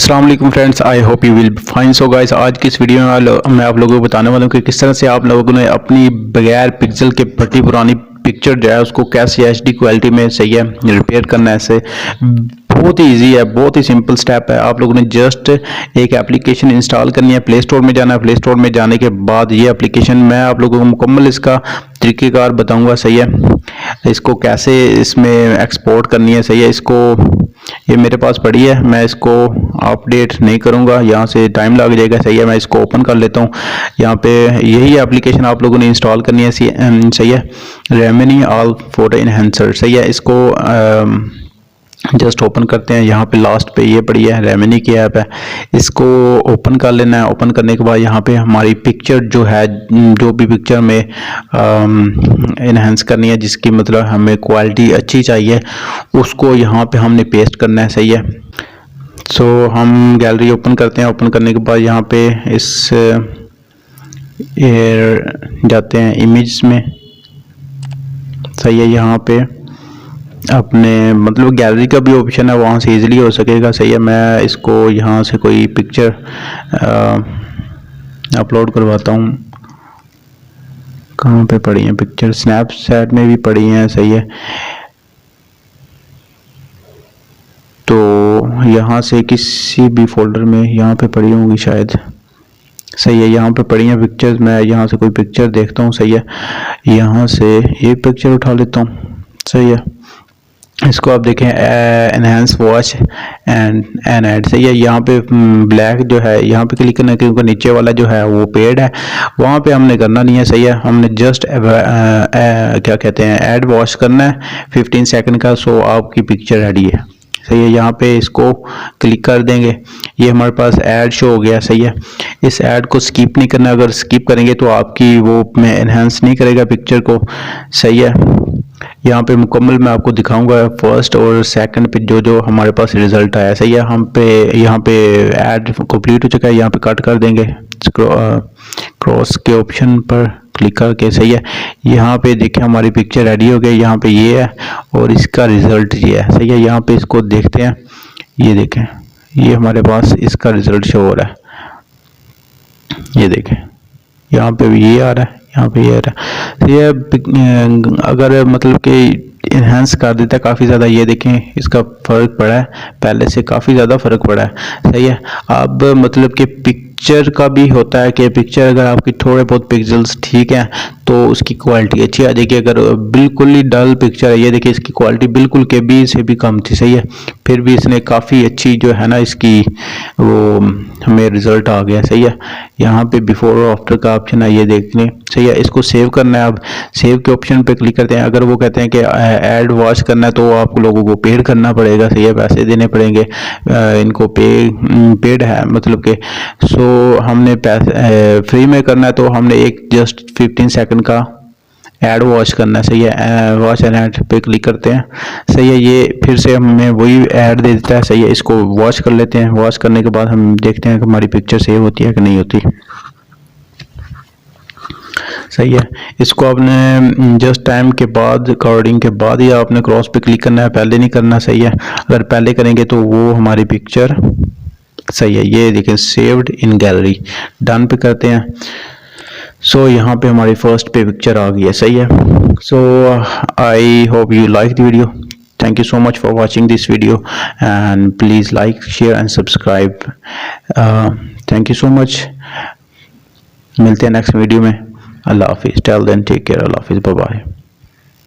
अस्सलाम वालेकुम friends, I hope you will fine. So guys, आज की इस वीडियो में मैं आप लोगों को बताने वाला हूँ कि किस तरह से आप लोगों ने अपनी बगैर पिक्सल के फटी पुरानी पिक्चर जो है उसको कैसे एचडी क्वालिटी में सही है रिपेयर करना है। ऐसे बहुत ही इजी है, बहुत ही सिंपल स्टेप है। आप लोगों ने जस्ट एक एप्लीकेशन इंस्टॉल करनी है, प्ले स्टोर में जाना है। प्ले स्टोर में जाने के बाद ये एप्लीकेशन मैं आप लोगों को मुकम्मल इसका तरीक़ेकार बताऊंगा, सही है। इसको कैसे इसमें एक्सपोर्ट करनी है, सही है। इसको ये मेरे पास पड़ी है, मैं इसको अपडेट नहीं करूंगा, यहाँ से टाइम लग जाएगा, सही है। मैं इसको ओपन कर लेता हूँ। यहाँ पे यही एप्लीकेशन आप लोगों ने इंस्टॉल करनी है, सही है। रेमिनी ऑल फोटो इनहेंसर, सही है। इसको जस्ट ओपन करते हैं। यहाँ पे लास्ट पे ये पड़ी है, रेमिनी की ऐप है। इसको ओपन कर लेना है। ओपन करने के बाद यहाँ पे हमारी पिक्चर जो है, जो भी पिक्चर में इनहेंस करनी है, जिसकी मतलब हमें क्वालिटी अच्छी चाहिए, उसको यहाँ पे हमने पेस्ट करना है, सही है। सो हम गैलरी ओपन करते हैं। ओपन करने के बाद यहाँ पे इस जाते हैं इमेज में, सही है। यहाँ पे अपने मतलब गैलरी का भी ऑप्शन है, वहाँ से इजीली हो सकेगा, सही है। मैं इसको यहाँ से कोई पिक्चर अपलोड करवाता हूँ। कहाँ पे पड़ी हैं पिक्चर? स्नैपचैट में भी पड़ी हैं, सही है। तो यहाँ से किसी भी फोल्डर में यहाँ पे पड़ी होंगी शायद, सही है। यहाँ पे पड़ी हैं पिक्चर्स। मैं यहाँ से कोई पिक्चर देखता हूँ, सही है। यहाँ से ये पिक्चर उठा लेता हूँ, सही है। इसको आप देखें, एनहेंस वॉच एंड ऐड, सही है। यहाँ पे ब्लैक जो है, यहाँ पे क्लिक करना है क्योंकि नीचे वाला जो है वो पेड है, वहाँ पे हमने करना नहीं है, सही है। हमने जस्ट क्या कहते हैं, ऐड वॉच करना है 15 सेकंड का। सो आपकी पिक्चर रेडी है, सही है। यहाँ पे इसको क्लिक कर देंगे, ये हमारे पास ऐड शो हो गया, सही है। इस ऐड को स्किप नहीं करना, अगर स्किप करेंगे तो आपकी वो में एनहेंस नहीं करेगा पिक्चर को, सही है। यहाँ पे मुकम्मल मैं आपको दिखाऊंगा फर्स्ट और सेकंड पे जो जो हमारे पास रिजल्ट आया, सही है। हम पे यहाँ पे ऐड कंप्लीट हो चुका है, यहाँ पे कट कर देंगे क्रॉस के ऑप्शन पर क्लिक करके, सही है। यहाँ पे देखें हमारी पिक्चर रेडी हो गई। यहाँ पे ये है और इसका रिजल्ट ये है, सही है। यहाँ पे इसको देखते हैं, ये देखें, ये हमारे पास इसका रिजल्ट शो हो रहा है, ये देखें। यहाँ पे भी ये आ रहा है, यहाँ पे ये आ रहा है। ये अगर मतलब कि इन्हेंस कर देता है काफ़ी ज़्यादा, ये देखें इसका फ़र्क पड़ा है, पहले से काफ़ी ज़्यादा फ़र्क पड़ा है, सही है। अब मतलब कि पिक्चर का भी होता है कि पिक्चर अगर आपकी थोड़े बहुत पिक्सल्स ठीक हैं तो उसकी क्वालिटी अच्छी आ जाएगी। अगर बिल्कुल ही डल पिक्चर है, ये देखिए इसकी क्वालिटी बिल्कुल के बी से भी कम थी, सही है। फिर भी इसने काफ़ी अच्छी जो है ना इसकी वो हमें रिज़ल्ट आ गया, सही है। यहाँ पे बिफोर और आफ्टर का ऑप्शन है, ये देख लें, सही है। इसको सेव करना है। अब सेव के ऑप्शन पे क्लिक करते हैं। अगर वो कहते हैं कि ऐड वॉच करना है तो आप लोगों को पेड करना पड़ेगा, सही है, पैसे देने पड़ेंगे। इनको पेड है मतलब कि। सो हमने पैसे फ्री में करना है तो हमने एक जस्ट 15 सेकंड का ऐड वॉच करना है, सही है। वॉच एंड ऐड पे क्लिक करते हैं, सही है। ये फिर से हमें वही ऐड दे देता है, सही है। इसको वॉच कर लेते हैं। वॉच करने के बाद हम देखते हैं कि हमारी पिक्चर सेव होती है कि नहीं होती, सही है। इसको आपने जस्ट टाइम के बाद, रिकॉर्डिंग के बाद ही आपने क्रॉस पे क्लिक करना है, पहले नहीं करना, सही है। अगर पहले करेंगे तो वो हमारी पिक्चर, सही है। ये देखें सेव्ड इन गैलरी, डन पे करते हैं। सो यहाँ पे हमारी फर्स्ट पे पिक्चर आ गई है, सही है। So I hope you like the video. Thank you so much for watching this video and please like, share and subscribe. Thank you so much. मिलते हैं नेक्स्ट वीडियो में। अल्लाह हाफिज़। Till then take care. अल्लाह हाफिज़। Bye bye.